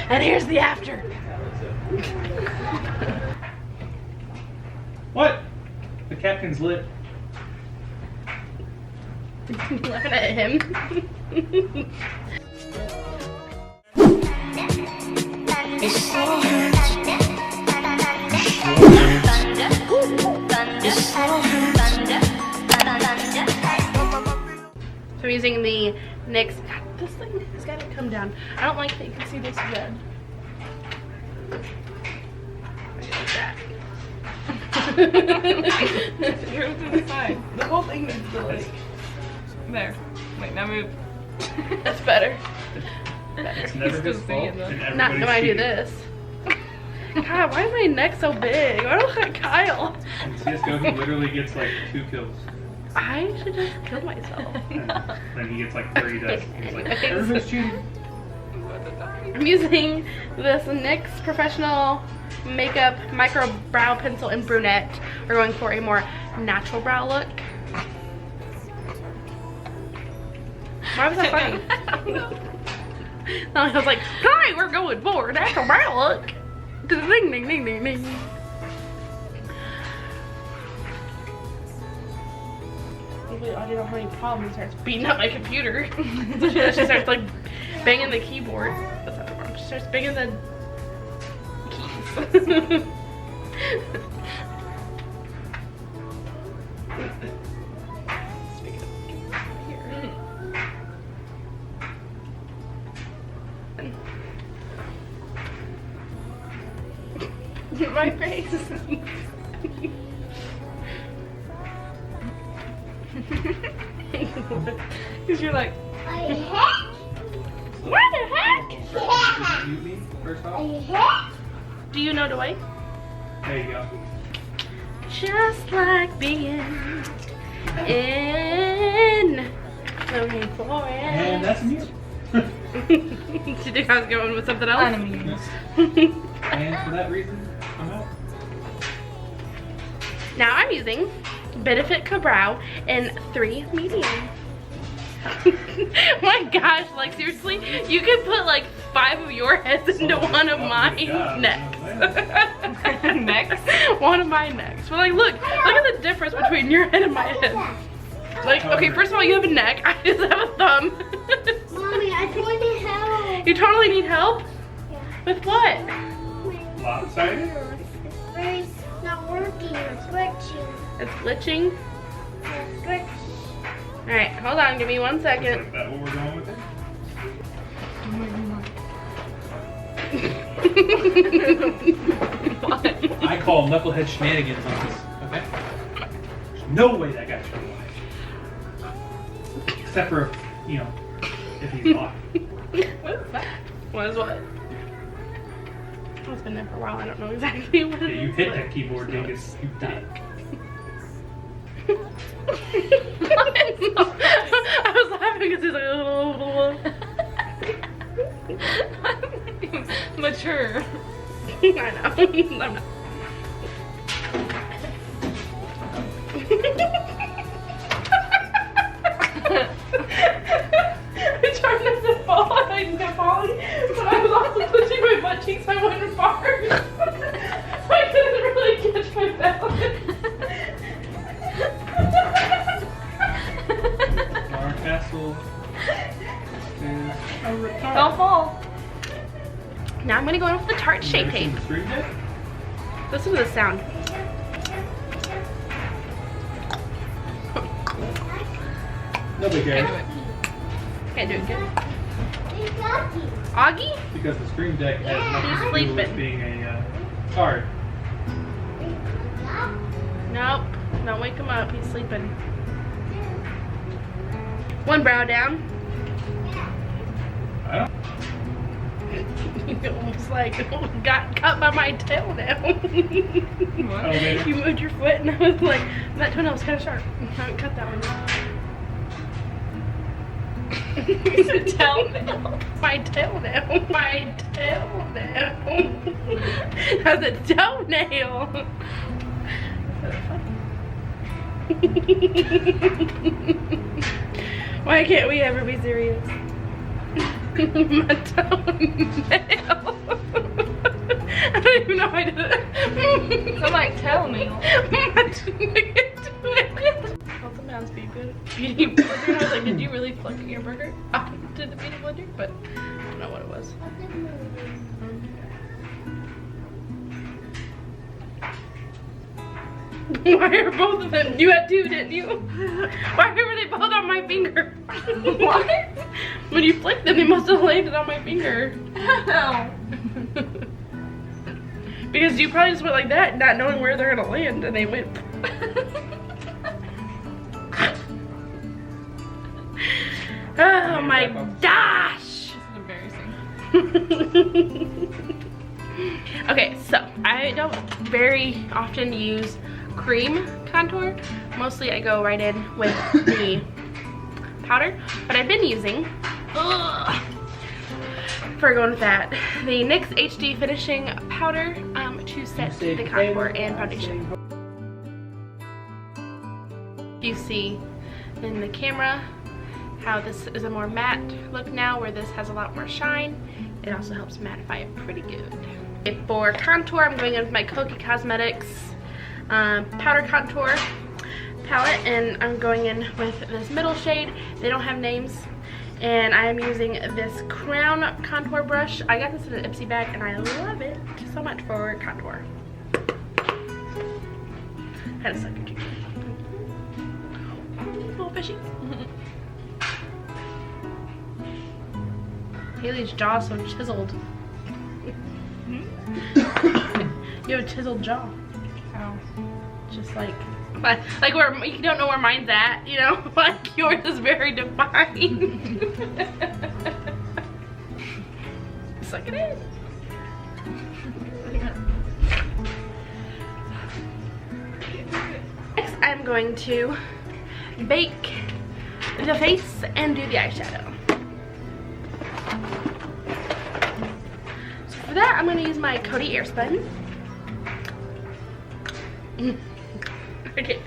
And here's the after. What? The captain's lit. Laughing at him. So I'm using the NYX. God, this thing has got to come down. I don't like that you can see this red. Like that. Go to the side. The whole thing needs to like. There. Wait, now move. That's better. It's never his fault. And Not when I do this. God, why is my neck so big? Why do I look like Kyle? In CSGO, he literally gets like 2 kills. I should just kill myself. And then he gets like 30 deaths. He's like, everybody's cheating. I'm using this NYX Professional Makeup Micro Brow Pencil in Brunette. We're going for a more natural brow look. Why was that funny? No, I was like, hi, we're going for a natural brow look. Ding, ding, ding, ding, ding. Hopefully, I don't have any problems. Starts beating up my computer. So she starts like banging the keyboard. That's not the problem. She starts banging the keys. My face. Because you're like, What the heck? Mute me, first off. Do you know the way? There you go. Just like being in the rainforest. And that's mute. Did you think I was going with something else? enemies. And for that reason, I'm out. Now I'm using Benefit Cabral in 3 medium. My gosh, like seriously, you could put like 5 of your heads into one of my necks. Next. One of my necks. But like, look at the difference between your head and my head. Like, okay, first of all, you have a neck. I just have a thumb. Mommy, I totally need help. You totally need help? Yeah. With what? Lopsided? It's not working. It's glitching. It's glitching. It's glitching. Alright, hold on, give me 1 second. Is that what we're going with it? I call knucklehead shenanigans on this, okay? There's no way that guy's gonna lie. Except for, you know, if he's lying. What is that? What is what? It's been there for a while, I don't know exactly what it Yeah, is. you hit that keyboard, dingus. You did. I was laughing because he's like, oh. Mature. I know. I'm not. I tried not to fall and I just kept falling, but I was also pushing my butt cheeks so I wouldn't fart. So I couldn't really catch my balance. Our castle is a retard. Don't fall. Now I'm gonna go in with the Tarte Shape Tape. Listen to the sound. Nobody cares. Can't do it good. It's lucky. Augie? Because the Stream Deck has nothing to do with sleeping. being a card. Nope. Don't wake him up. He's sleeping. 1 brow down. I don't. You almost like got cut by my tail down. What? You moved your foot and I was like, that toenail was kind of sharp. I haven't cut that one yet. It's a tailnail. My tail down. My tail down. That's a toenail. Why can't we ever be serious? My toenail. I don't even know how I did it. So like, tell me. Also, man's be good. Beauty blender. I was like, did you really flick your burger to the beauty blender? But I don't know what it was. Why are both of them? You had two, didn't you? Why were they both on my finger? What? When you flicked them, they must have landed on my finger. No. Because you probably just went like that, not knowing where they're gonna land, and they went. Oh my gosh! This is embarrassing. Okay, so I don't very often use cream contour. Mostly I go right in with the powder, but I've been using, for going with that, the NYX HD finishing powder to set the contour and foundation. You see in the camera how this is a more matte look now, where this has a lot more shine. It also helps mattify it pretty good. For contour, I'm going in with my Koki Cosmetics powder contour palette, and I'm going in with this middle shade. They don't have names, and I'm using this Crown contour brush. I got this in an Ipsy bag, and I love it so much for contour. Kind of sucker too. Little fishy. Haley's jaw is so chiseled. You have a chiseled jaw. How? Just like where you don't know where mine's at, you know? Like yours is very defined. Suck it in. Next, I'm going to bake the face and do the eyeshadow. So for that, I'm going to use my Coty Airspun. Okay.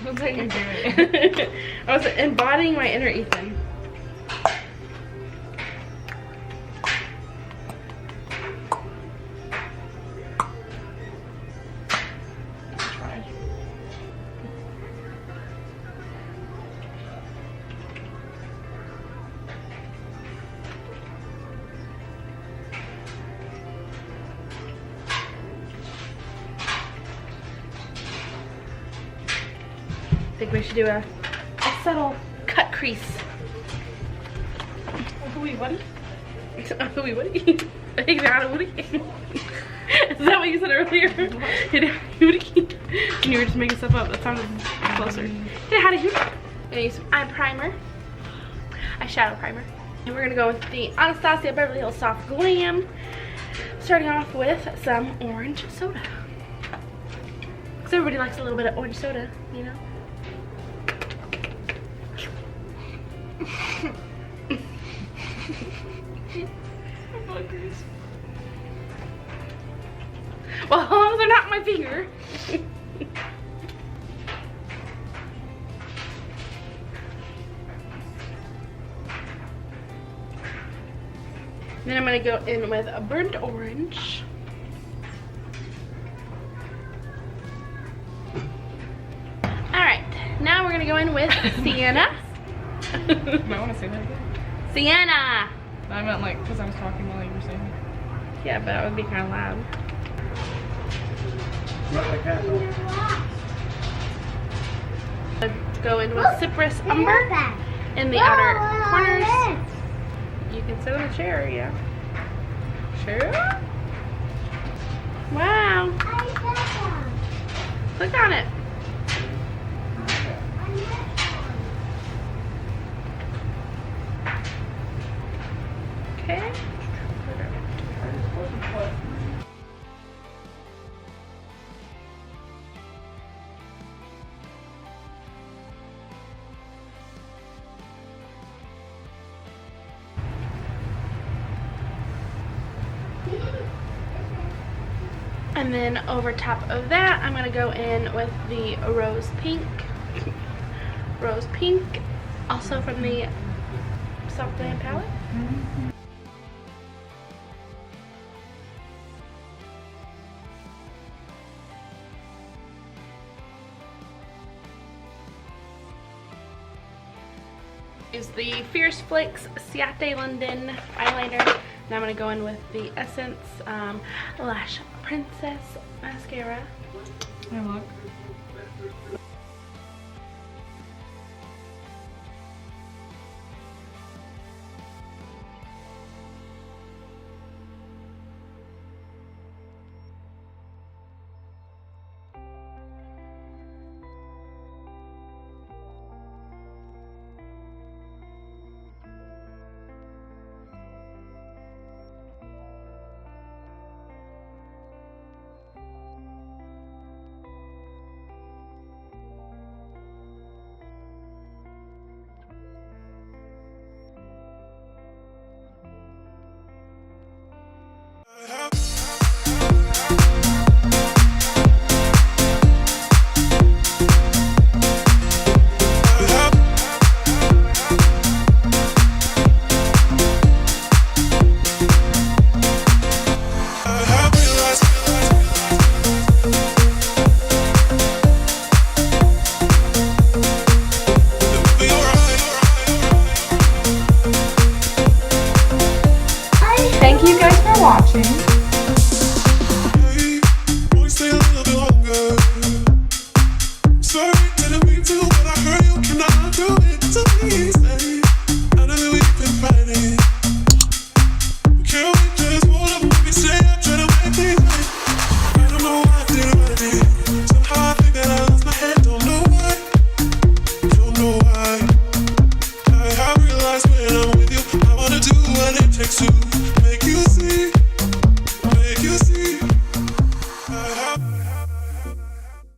Looks like you're doing it. I was embodying my inner Ethan. Try. I think we should do a subtle cut crease. Wait, what? Is that what you said earlier? And you were just making stuff up. That sounded closer. I'm gonna use some eye primer, eyeshadow primer, and we're gonna go with the Anastasia Beverly Hills Soft Glam. Starting off with some orange soda, because everybody likes a little bit of orange soda, you know. Well, they're not my finger. Then I'm gonna go in with a burnt orange. Alright, now we're gonna go in with sienna. You might want to say that again. Sienna! I meant like, because I was talking while you were saying it. Yeah, but that would be kind of loud. Let's go in with Cypress Umber in the outer corners. You can sit on the chair, yeah. Sure. Wow. Click on it. Okay. And then over top of that, I'm gonna go in with the rose pink. Rose pink, also from the Soft Glam palette. Is the Fierce Flicks Ciate London eyeliner. And I'm going to go in with the Essence Lash Princess mascara. I look. Thank you guys for watching. Takes two.